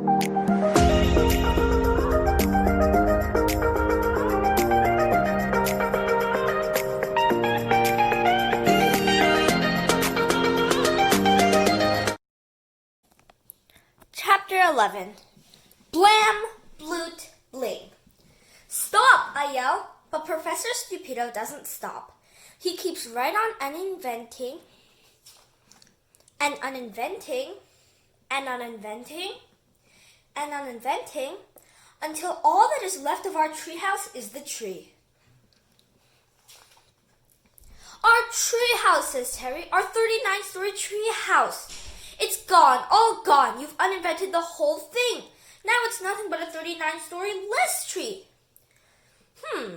Chapter 11. Blam, bloot, bling. Stop, I yell, but Professor Stupido doesn't stop. He keeps right on uninventing and uninventing and uninventing and uninventing until all that is left of our treehouse is the tree. Our treehouse, says Terry, our 39-story treehouse. It's gone, all gone. You've uninvented the whole thing. Now it's nothing but a 39-story less tree.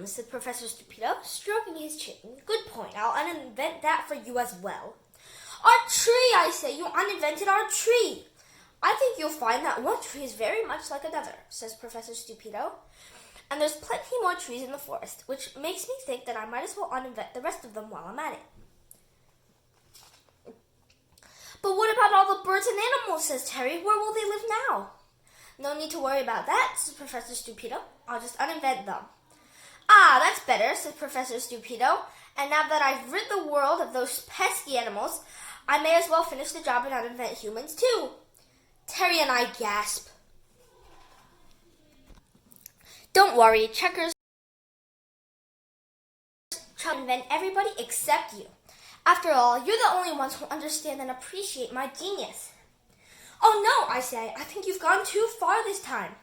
Said Professor Stupido, stroking his chin. Good point. I'll uninvent that for you as well. Our tree, I say. You uninvented our tree. I think you'll find that one tree is very much like another, says Professor Stupido. And there's plenty more trees in the forest, which makes me think that I might as well uninvent the rest of them while I'm at it. But what about all the birds and animals, says Terry. Where will they live now? No need to worry about that, says Professor Stupido. I'll just uninvent them. Ah, that's better, says Professor Stupido. And now that I've rid the world of those pesky animals, I may as well finish the job and uninvent humans too. Terry and I gasp. Don't worry, Checkers try to invent everybody except you. After all, you're the only ones who understand and appreciate my genius. Oh no, I say, I think you've gone too far this time.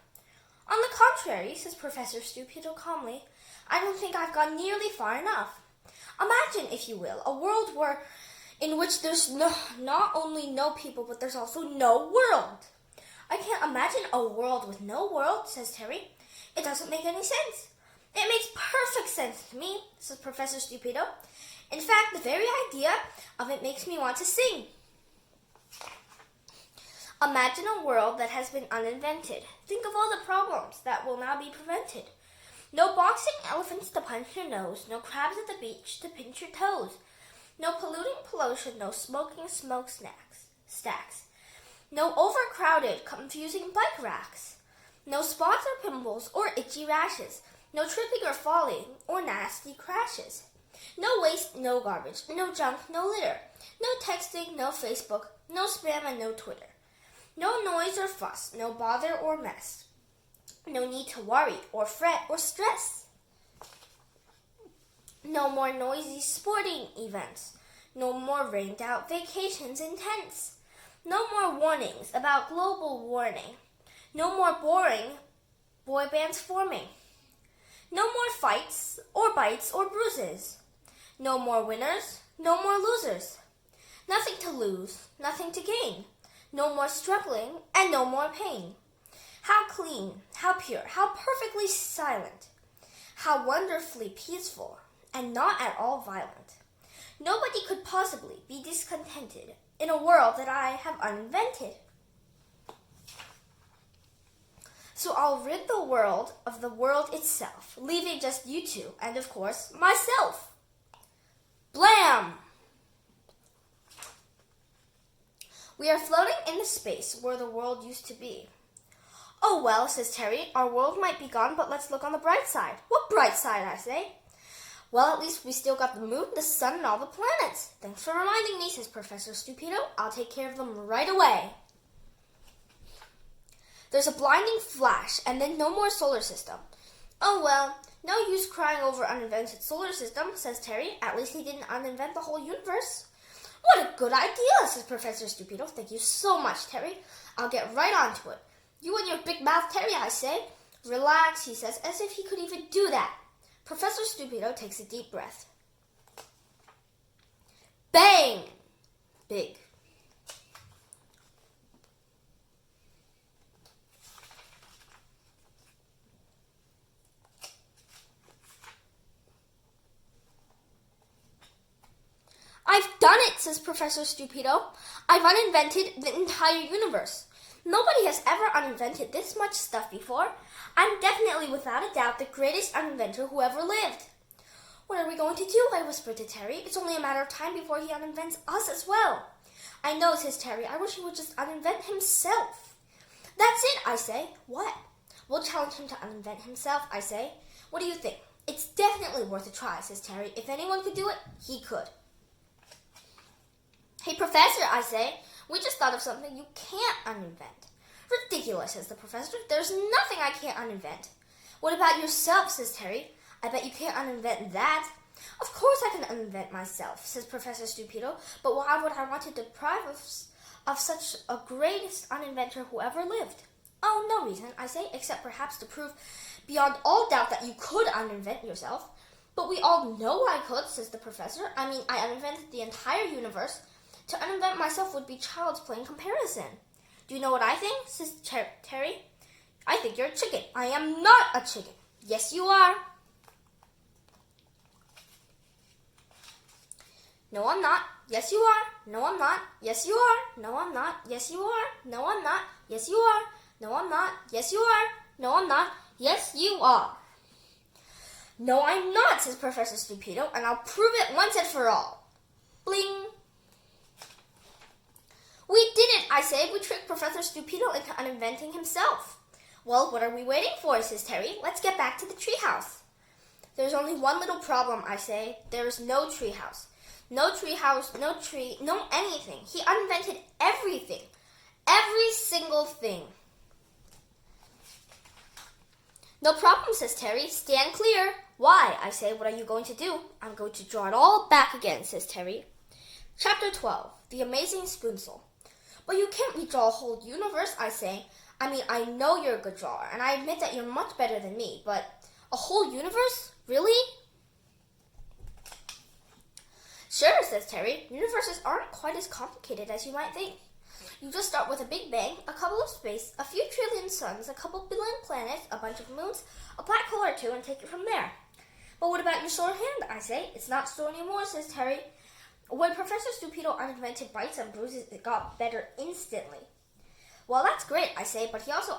On the contrary, says Professor Stupido calmly, I don't think I've gone nearly far enough. Imagine, if you will, a world in which there's not only no people, but there's also no world. I can't imagine a world with no world, says Terry. It doesn't make any sense. It makes perfect sense to me, says Professor Stupido. In fact, the very idea of it makes me want to sing. Imagine a world that has been uninvented. Think of all the problems that will now be prevented. No boxing elephants to punch your nose, no crabs at the beach to pinch your toes, no polluting pollution, no smoking smoke stacks, no overcrowded, confusing bike racks, no spots or pimples or itchy rashes, no tripping or falling or nasty crashes, no waste, no garbage, no junk, no litter, no texting, no Facebook, no spam and no Twitter, no noise or fuss, no bother or mess. No need to worry or fret or stress. No more noisy sporting events. No more rained out vacations in tents. No more warnings about global warming. No more boring boy bands forming. No more fights or bites or bruises. No more winners, no more losers. Nothing to lose, nothing to gain. No more struggling and no more pain. How clean, how pure, how perfectly silent, how wonderfully peaceful, and not at all violent. Nobody could possibly be discontented in a world that I have uninvented. So I'll rid the world of the world itself, leaving just you two and, of course, myself. Blam! We are floating in the space where the world used to be. Oh, well, says Terry, our world might be gone, but let's look on the bright side. What bright side, I say? Well, at least we still got the moon, the sun, and all the planets. Thanks for reminding me, says Professor Stupido. I'll take care of them right away. There's a blinding flash, and then no more solar system. Oh, well, no use crying over uninvented solar system, says Terry. At least he didn't uninvent the whole universe. What a good idea, says Professor Stupido. Thank you so much, Terry. I'll get right on to it. You and your big mouth, Terry, I say. Relax, he says, as if he could even do that. Professor Stupido takes a deep breath. Bang! Big. I've done it, says Professor Stupido. I've uninvented the entire universe. Nobody has ever uninvented this much stuff before. I'm definitely, without a doubt, the greatest uninventor who ever lived. What are we going to do? I whispered to Terry. It's only a matter of time before he uninvents us as well. I know, says Terry. I wish he would just uninvent himself. That's it, I say. What? We'll challenge him to uninvent himself, I say. What do you think? It's definitely worth a try, says Terry. If anyone could do it, he could. Hey, Professor, I say. We just thought of something you can't uninvent. Ridiculous, says the professor. There's nothing I can't uninvent. What about yourself, says Terry. I bet you can't uninvent that. Of course I can uninvent myself, says Professor Stupido, but why would I want to deprive of such a greatest uninventor who ever lived? Oh, no reason, I say, except perhaps to prove beyond all doubt that you could uninvent yourself. But we all know I could, says the professor. I mean, I uninvented the entire universe. To uninvent myself would be child's play in comparison. Do you know what I think, says Terry? I think you're a chicken. I am not a chicken. Yes, you are. No, I'm not. Yes, you are. No, I'm not. Yes, you are. No, I'm not. Yes, you are. No, I'm not. Yes, you are. No, I'm not. Yes, you are. No, I'm not. Yes, you are. No, I'm not, says Professor Stupido, and I'll prove it once and for all. Bling. We did it, I say. We tricked Professor Stupido into uninventing himself. Well, what are we waiting for, says Terry. Let's get back to the treehouse. There's only one little problem, I say. There is no treehouse. No treehouse, no tree, no anything. He uninvented everything. Every single thing. No problem, says Terry. Stand clear. Why? I say. What are you going to do? I'm going to draw it all back again, says Terry. Chapter 12. The Amazing Spoonsel. But you can't redraw a whole universe, I say. I mean, I know you're a good drawer, and I admit that you're much better than me, but a whole universe? Really? Sure, says Terry. Universes aren't quite as complicated as you might think. You just start with a big bang, a couple of space, a few trillion suns, a couple billion planets, a bunch of moons, a black hole or two, and take it from there. But what about your sore hand, I say? It's not sore anymore, says Terry. When Professor Stupido uninvented bites and bruises, it got better instantly. Well, that's great, I say, but he also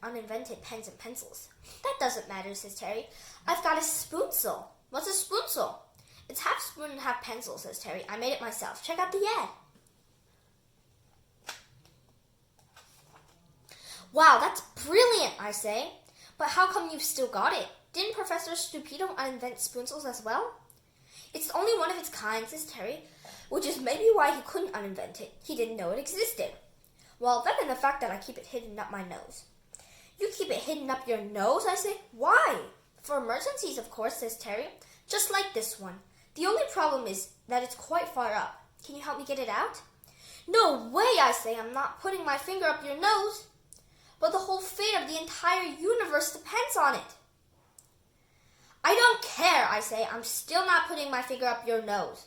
uninvented pens and pencils. That doesn't matter, says Terry. I've got a spoonsel. What's a spoonsel? It's half spoon and half pencil, says Terry. I made it myself. Check out the ad. Wow, that's brilliant, I say. But how come you've still got it? Didn't Professor Stupido uninvent spoonsels as well? It's only one of its kind, says Terry, which is maybe why he couldn't uninvent it. He didn't know it existed. Well, that and the fact that I keep it hidden up my nose. You keep it hidden up your nose, I say? Why? For emergencies, of course, says Terry. Just like this one. The only problem is that it's quite far up. Can you help me get it out? No way, I say. I'm not putting my finger up your nose. But the whole fate of the entire universe depends on it. I don't care, I say. I'm still not putting my finger up your nose.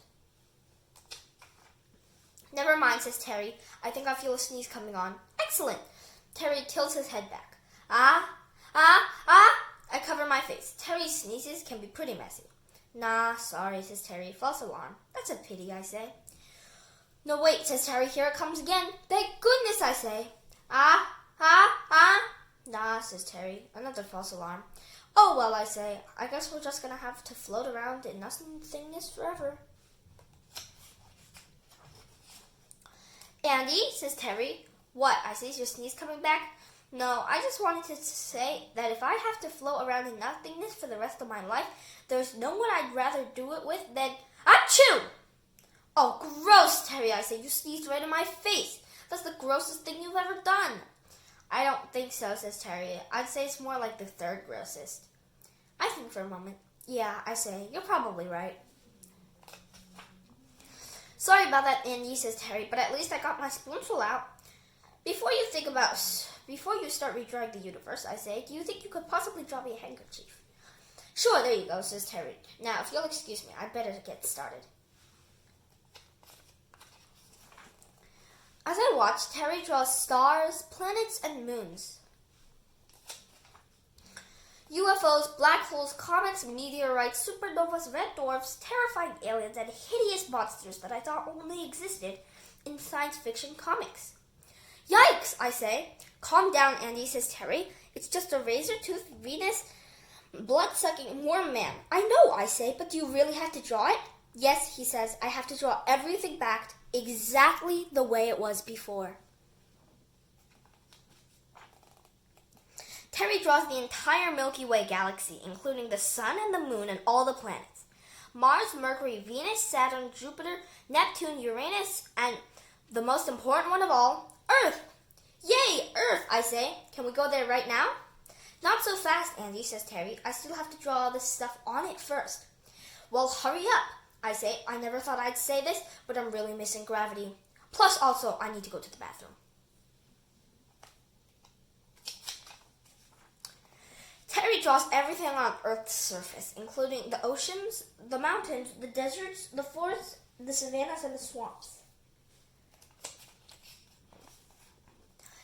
Never mind, says Terry. I think I feel a sneeze coming on. Excellent. Terry tilts his head back. Ah. I cover my face. Terry's sneezes can be pretty messy. Nah, sorry, says Terry. False alarm. That's a pity, I say. No, wait, says Terry. Here it comes again. Thank goodness, I say. Ah. Nah, says Terry. Another false alarm. Oh, well, I say. I guess we're just going to have to float around in nothingness forever. Andy, says Terry. What? I say, is your sneeze coming back? No, I just wanted to say that if I have to float around in nothingness for the rest of my life, there's no one I'd rather do it with than... Achoo! Oh, gross, Terry, I say. You sneezed right in my face. That's the grossest thing you've ever done. I don't think so, says Terry. I'd say it's more like the third grossest. I think for a moment. Yeah, I say. You're probably right. Sorry about that, Andy, says Terry, but at least I got my spoonful out. Before you start redrawing the universe, I say, do you think you could possibly draw me a handkerchief? Sure, there you go, says Terry. Now, if you'll excuse me, I'd better get started. As I watch, Terry draws stars, planets, and moons. UFOs, black holes, comets, meteorites, supernovas, red dwarfs, terrifying aliens, and hideous monsters that I thought only existed in science fiction comics. Yikes, I say. Calm down, Andy, says Terry. It's just a razor-toothed Venus, blood-sucking worm man. I know, I say, but do you really have to draw it? Yes, he says, I have to draw everything back exactly the way it was before. Terry draws the entire Milky Way galaxy, including the sun and the moon and all the planets. Mars, Mercury, Venus, Saturn, Jupiter, Neptune, Uranus, and the most important one of all, Earth. Yay, Earth, I say. Can we go there right now? Not so fast, Andy, says Terry. I still have to draw all this stuff on it first. Well, hurry up, I say. I never thought I'd say this, but I'm really missing gravity. Plus, also, I need to go to the bathroom. Terry draws everything on Earth's surface, including the oceans, the mountains, the deserts, the forests, the savannas, and the swamps.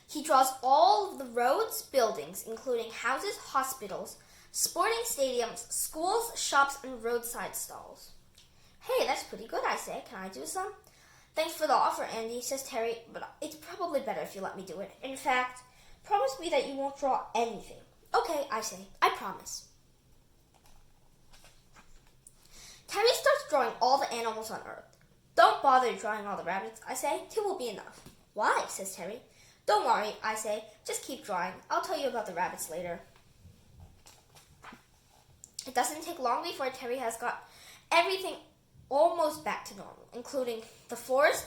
He draws all of the roads, buildings, including houses, hospitals, sporting stadiums, schools, shops, and roadside stalls. Hey, that's pretty good, I say. Can I do some? Thanks for the offer, Andy, says Terry, but it's probably better if you let me do it. In fact, promise me that you won't draw anything. Okay, I say. I promise. Terry starts drawing all the animals on Earth. Don't bother drawing all the rabbits, I say. 2 will be enough. Why, says Terry. Don't worry, I say. Just keep drawing. I'll tell you about the rabbits later. It doesn't take long before Terry has got everything almost back to normal, including the forest,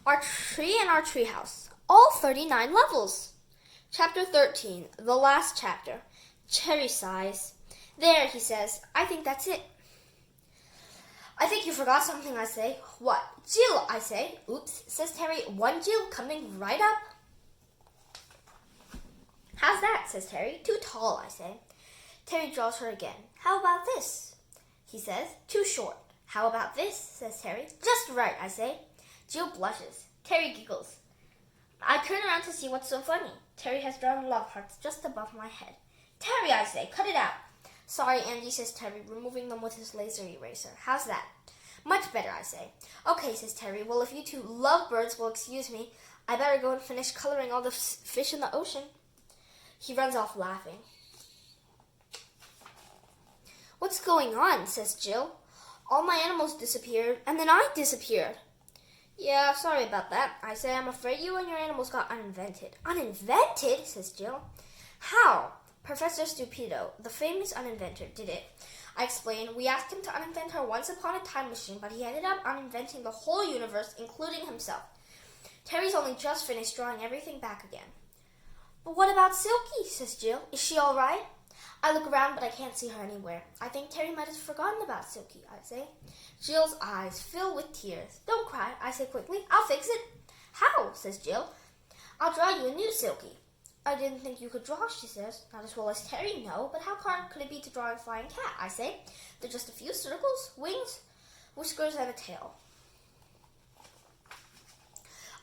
our tree, and our treehouse. All 39 levels. Chapter 13, the last chapter. Terry sighs. There, he says. I think that's it. I think you forgot something, I say. What? Jill, I say. Oops, says Terry. One Jill coming right up. How's that, says Terry. Too tall, I say. Terry draws her again. How about this? He says. Too short. How about this, says Terry. Just right, I say. Jill blushes. Terry giggles. I turn around to see what's so funny. Terry has drawn love hearts just above my head. Terry, I say, cut it out. Sorry, Andy, says Terry, removing them with his laser eraser. How's that? Much better, I say. Okay, says Terry. Well, if you two lovebirds will excuse me, I better go and finish coloring all the fish in the ocean. He runs off laughing. What's going on, says Jill. All my animals disappeared, and then I disappeared. Yeah, sorry about that. I say, I'm afraid you and your animals got uninvented. Uninvented, says Jill. How? Professor Stupido, the famous uninventor, did it. I explain. We asked him to uninvent our once-upon-a-time machine, but he ended up uninventing the whole universe, including himself. Terry's only just finished drawing everything back again. But what about Silky, says Jill. Is she all right? I look around, but I can't see her anywhere. I think Terry might have forgotten about Silky, I say. Jill's eyes fill with tears. Don't cry, I say quickly. I'll fix it. How, says Jill. I'll draw you a new Silky. I didn't think you could draw, she says. Not as well as Terry, no, but how hard could it be to draw a flying cat, I say. They're just a few circles, wings, whiskers, and a tail.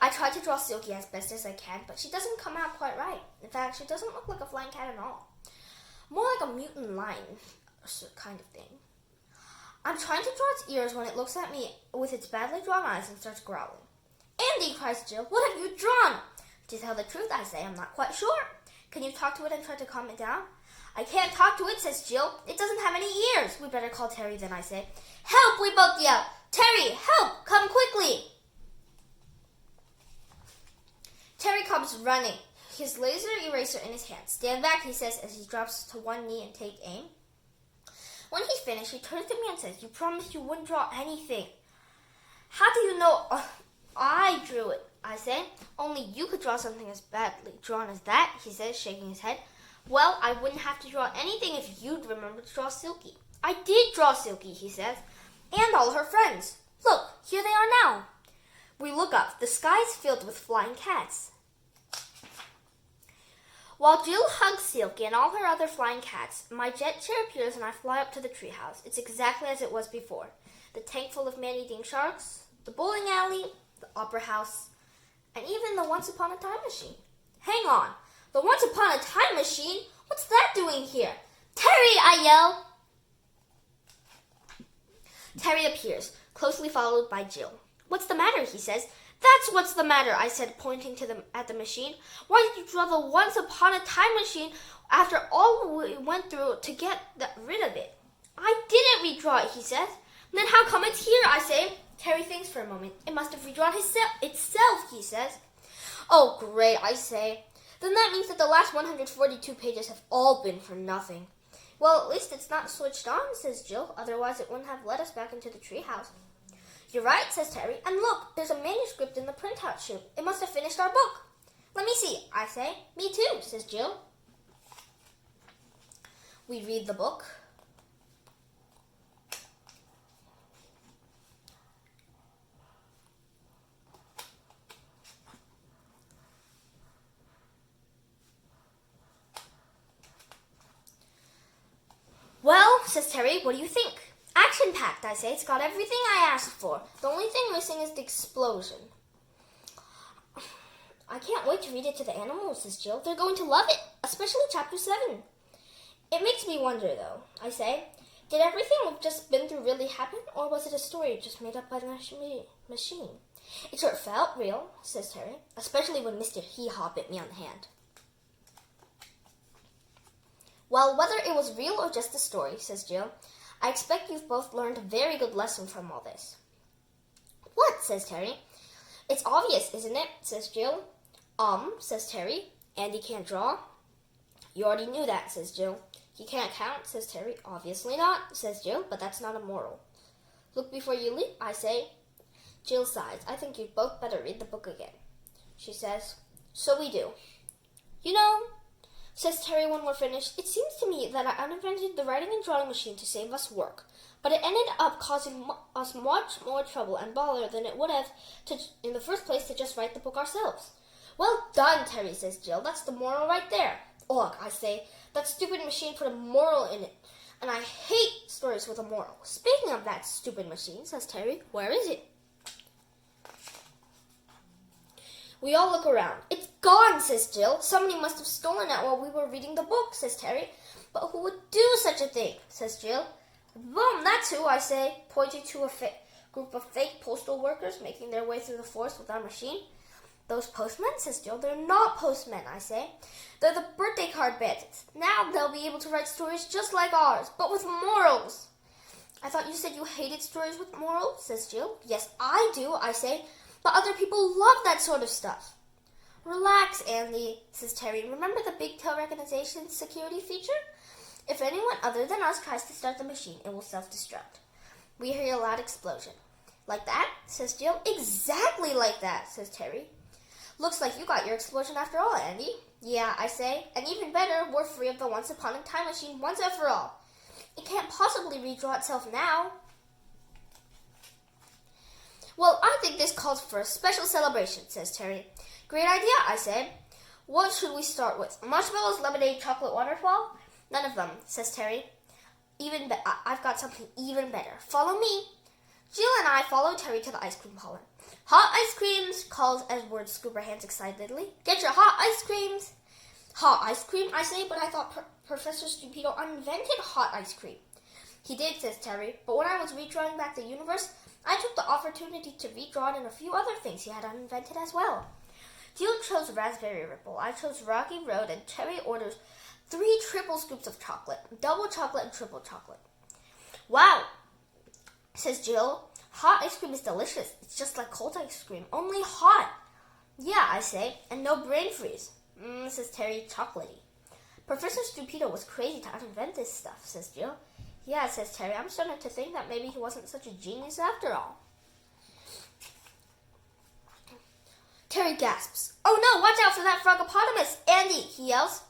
I try to draw Silky as best as I can, but she doesn't come out quite right. In fact, she doesn't look like a flying cat at all. More like a mutant lion kind of thing. I'm trying to draw its ears when it looks at me with its badly drawn eyes and starts growling. Andy, cries Jill, what have you drawn? To tell the truth, I say, I'm not quite sure. Can you talk to it and try to calm it down? I can't talk to it, says Jill. It doesn't have any ears. We better call Terry then, I say. Help, we both yell. Terry, help, come quickly. Terry comes running, his laser eraser in his hand. Stand back, he says as he drops to one knee and takes aim. When he's finished, he turns to me and says, you promised you wouldn't draw anything. How do you know I drew it? I say. Only you could draw something as badly drawn as that, he says, shaking his head. Well, I wouldn't have to draw anything if you'd remember to draw Silky. I did draw Silky, he says, and all her friends. Look, here they are now. We look up. The sky's filled with flying cats. While Jill hugs Silky and all her other flying cats, my jet chair appears and I fly up to the treehouse. It's exactly as it was before. The tank full of man-eating sharks, the bowling alley, the opera house, and even the once-upon-a-time machine. Hang on. The once-upon-a-time machine? What's that doing here? Terry, I yell. Terry appears, closely followed by Jill. What's the matter, he says. That's what's the matter, I said, pointing at the machine. Why did you draw the once-upon-a-time machine after all we went through to get rid of it? I didn't redraw it, he says. Then how come it's here, I say. Terry thinks for a moment. It must have redrawn itself, he says. Oh, great, I say. Then that means that the last 142 pages have all been for nothing. Well, at least it's not switched on, says Jill. Otherwise, it wouldn't have let us back into the treehouse. You're right, says Terry. And look, there's a manuscript in the printout chute. It must have finished our book. Let me see, I say. Me too, says Jill. We read the book. Well, says Terry, what do you think? Action-packed, I say. It's got everything I asked for. The only thing missing is the explosion. I can't wait to read it to the animals, says Jill. They're going to love it, especially Chapter 7. It makes me wonder, though, I say. Did everything we've just been through really happen, or was it a story just made up by the machine? It sure felt real, says Terry, especially when Mr. Hee-Haw bit me on the hand. Well, whether it was real or just a story, says Jill, I expect you've both learned a very good lesson from all this. What? Says Terry. It's obvious, isn't it? Says Jill. Says Terry. Andy can't draw. You already knew that, says Jill. He can't count, says Terry. Obviously not, says Jill, but that's not a moral. Look before you leap, I say. Jill sighs. I think you'd both better read the book again. She says, so we do. You know, says Terry when we're finished, it seems to me that I uninvented the writing and drawing machine to save us work, but it ended up causing us much more trouble and bother than it would have in the first place to just write the book ourselves. Well done, Terry, says Jill. That's the moral right there. Ugh, I say, that stupid machine put a moral in it, and I hate stories with a moral. Speaking of that stupid machine, says Terry, where is it? We all look around. It's gone, says Jill. Somebody must have stolen it while we were reading the book, says Terry. But who would do such a thing, says Jill. Boom, that's who, I say, pointing to a group of fake postal workers making their way through the forest with our machine. Those postmen, says Jill. They're not postmen, I say. They're the birthday card bandits. Now they'll be able to write stories just like ours, but with morals. I thought you said you hated stories with morals, says Jill. Yes, I do, I say. But other people love that sort of stuff. Relax, Andy, says Terry. Remember the big tail recognition security feature? If anyone other than us tries to start the machine, it will self-destruct. We hear a loud explosion. Like that, says Jill. Exactly like that, says Terry. Looks like you got your explosion after all, Andy. Yeah, I say. And even better, we're free of the once-upon-a-time machine once and for all. It can't possibly redraw itself now. Well, I think this calls for a special celebration, says Terry. Great idea, I say. What should we start with? Marshmallows, lemonade, chocolate waterfall? None of them, says Terry. I've got something even better. Follow me. Jill and I follow Terry to the ice cream parlor. Hot ice creams, calls Edward Scoop her hands excitedly. Get your hot ice creams. Hot ice cream, I say, but I thought Professor Stupido invented hot ice cream. He did, says Terry, but when I was redrawing back the universe, I took the opportunity to redraw it in a few other things he had uninvented as well. Jill chose Raspberry Ripple, I chose Rocky Road, and Terry orders 3 triple scoops of chocolate, double chocolate and triple chocolate. Wow, says Jill. Hot ice cream is delicious. It's just like cold ice cream, only hot. Yeah, I say, and no brain freeze. Says Terry, chocolatey. Professor Stupido was crazy to uninvent this stuff, says Jill. Yeah, says Terry, I'm starting to think that maybe he wasn't such a genius after all. Terry gasps. Oh no, watch out for that frogopotamus! Andy, he yells.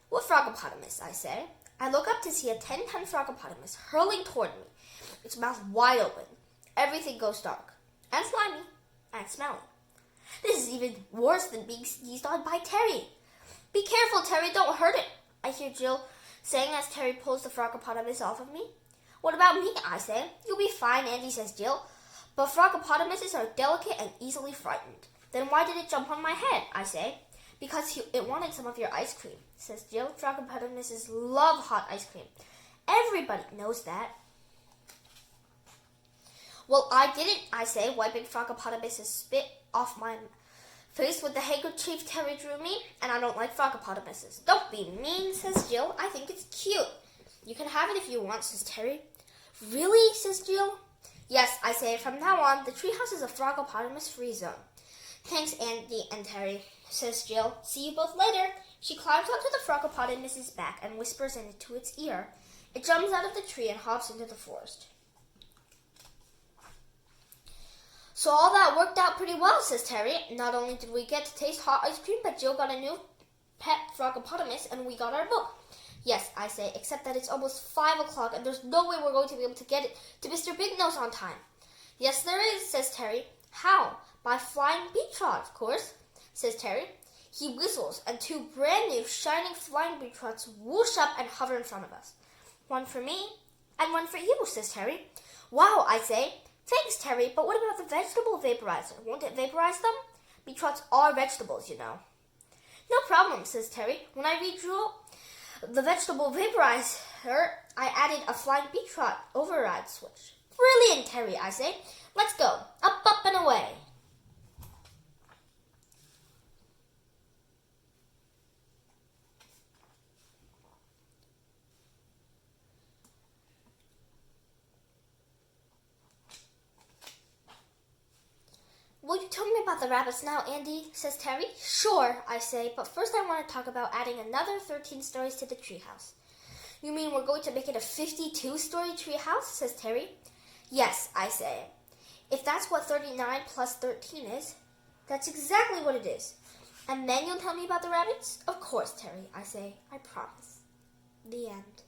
What frogopotamus, I say. I look up to see a 10-ton frogopotamus hurling toward me, its mouth wide open. Everything goes dark, and slimy, and smelly. This is even worse than being sneezed on by Terry. Be careful, Terry, don't hurt it, I hear Jill saying as Terry pulls the frogopotamus off of me. What about me, I say. You'll be fine, Andy, says Jill. But frogopotamuses are delicate and easily frightened. Then why did it jump on my head, I say. Because it wanted some of your ice cream, says Jill. Frogopotamuses love hot ice cream. Everybody knows that. Well, I didn't, I say, wiping frogopotamus's spit off my face with the handkerchief Terry drew me, and I don't like frogopotamuses. Don't be mean, says Jill. I think it's cute. You can have it if you want, says Terry. Really, says Jill. Yes, I say, from now on, the treehouse is a frogopotamus-free zone. Thanks, Andy and Terry, says Jill. See you both later. She climbs onto the frogapod in Mrs. back and whispers into its ear. It jumps out of the tree and hops into the forest. So all that worked out pretty well, says Terry. Not only did we get to taste hot ice cream, but Jill got a new pet frogopotamus and we got our book. Yes, I say, except that it's almost 5 o'clock and there's no way we're going to be able to get it to Mr. Big Nose on time. Yes, there is, says Terry. How? By flying beach rods, of course, says Terry. He whistles and 2 brand new shining flying beach rods whoosh up and hover in front of us. One for me and one for you, says Terry. Wow, I say. Thanks, Terry, but what about the vegetable vaporizer? Won't it vaporize them? Beach rods are vegetables, you know. No problem, says Terry. When I redrew the vegetable vaporizer, I added a flying beach rod override switch. Brilliant, Terry, I say. Let's go. Up, up, and away. Will you tell me about the rabbits now, Andy? Says Terry. Sure, I say, but first I want to talk about adding another 13 stories to the treehouse. You mean we're going to make it a 52-story treehouse? Says Terry. Yes, I say. If that's what 39 plus 13 is, that's exactly what it is. And then you'll tell me about the rabbits? Of course, Terry, I say. I promise. The end.